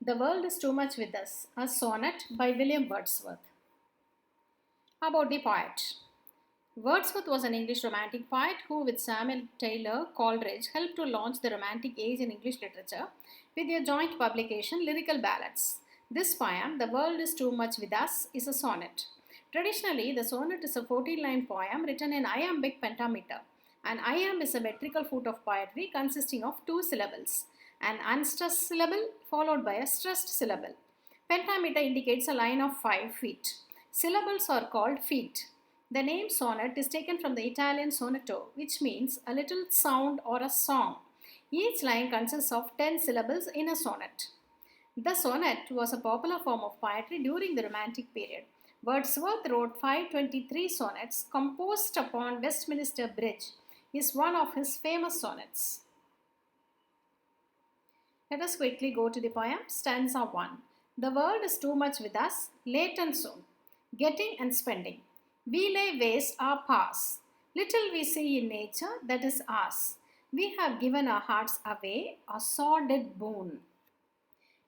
The World is Too Much With Us, a sonnet by William Wordsworth. About the poet. Wordsworth was an English romantic poet who, with Samuel Taylor Coleridge, helped to launch the Romantic age in English literature with their joint publication, Lyrical Ballads. This poem, The World is Too Much With Us, is a sonnet. Traditionally, the sonnet is a 14-line poem written in iambic pentameter. An iamb is a metrical foot of poetry consisting of two syllables, an unstressed syllable followed by a stressed syllable. Pentameter indicates a line of 5 feet. Syllables are called feet. The name sonnet is taken from the Italian sonetto, which means a little sound or a song. Each line consists of 10 syllables in a sonnet. The sonnet was a popular form of poetry during the Romantic period. Wordsworth wrote 523 sonnets composed upon Westminster Bridge is one of his famous sonnets. Let us quickly go to the poem. Stanza 1. The world is too much with us, late and soon, getting and spending. We lay waste our past. Little we see in nature that is ours. We have given our hearts away, a sordid boon.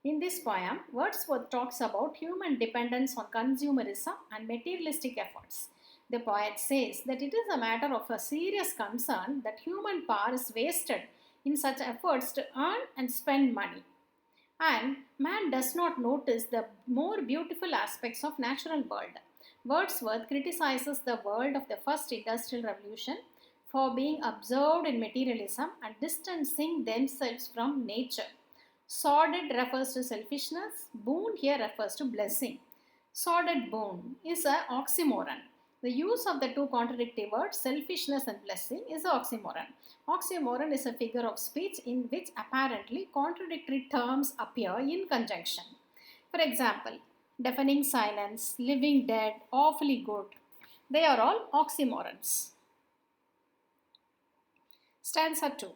In this poem, Wordsworth talks about human dependence on consumerism and materialistic efforts. The poet says that it is a matter of a serious concern that human power is wasted in such efforts to earn and spend money. And man does not notice the more beautiful aspects of natural world. Wordsworth criticizes the world of the first industrial revolution for being absorbed in materialism and distancing themselves from nature. Sordid refers to selfishness, boon here refers to blessing. Sordid boon is an oxymoron. The use of the two contradictory words, selfishness and blessing, is an oxymoron. Oxymoron is a figure of speech in which apparently contradictory terms appear in conjunction. For example, deafening silence, living dead, awfully good. They are all oxymorons. Stanza 2.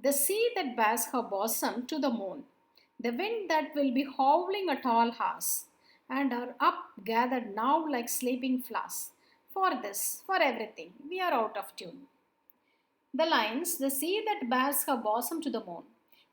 The sea that bears her bosom to the moon, the wind that will be howling at all hours, and are up gathered now like sleeping flowers. For this, for everything, we are out of tune. The lines, the sea that bears her bosom to the moon,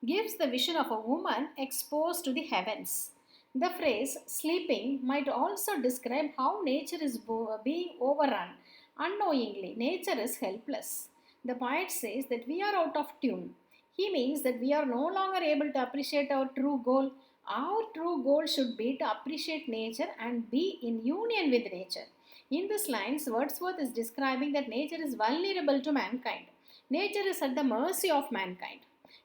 gives the vision of a woman exposed to the heavens. The phrase sleeping might also describe how nature is being overrun. Unknowingly, nature is helpless. The poet says that we are out of tune. He means that we are no longer able to appreciate our true goal. Our true goal should be to appreciate nature and be in union with nature. In these lines, Wordsworth is describing that nature is vulnerable to mankind. Nature is at the mercy of mankind.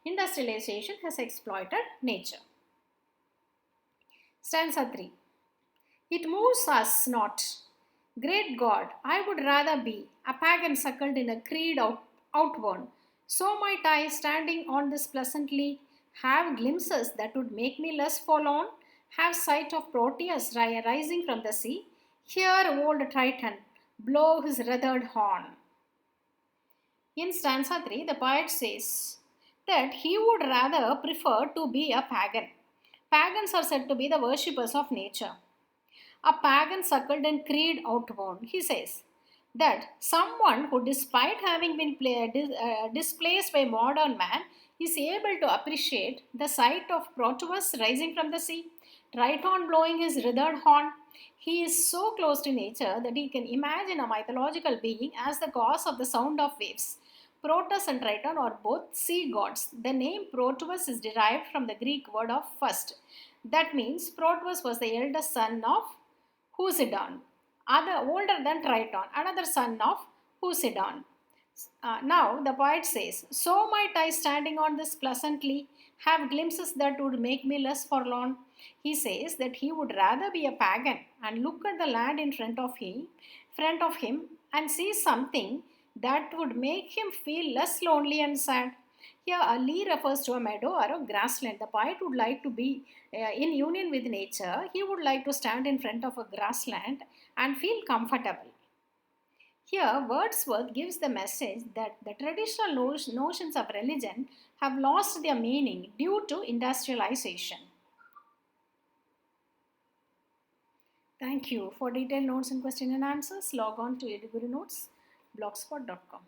Industrialization has exploited nature. Stanza 3. It moves us not. Great God, I would rather be a pagan suckled in a creed outworn. So might I, standing on this pleasantly, have glimpses that would make me less forlorn, have sight of Proteus rising from the sea, hear old Triton blow his withered horn. In stanza 3, the poet says that he would rather prefer to be a pagan. Pagans are said to be the worshippers of nature. A pagan suckled and creed outworn. He says that someone who, despite having been displaced by modern man, is able to appreciate the sight of Proteus rising from the sea, Triton blowing his withered horn. He is so close to nature that he can imagine a mythological being as the cause of the sound of waves. Proteus and Triton are both sea gods. The name Proteus is derived from the Greek word of first. That means Proteus was the eldest son of Poseidon, older than Triton, another son of Poseidon. Now the poet says, so might I, standing on this pleasantly, have glimpses that would make me less forlorn. He says that he would rather be a pagan and look at the land in front of him and see something that would make him feel less lonely and sad. Here, a lea refers to a meadow or a grassland. The poet would like to be in union with nature. He would like to stand in front of a grassland and feel comfortable. Here, Wordsworth gives the message that the traditional notions of religion have lost their meaning due to industrialization. Thank you. For detailed notes and question and answers, log on to eduguru notes blogspot.com.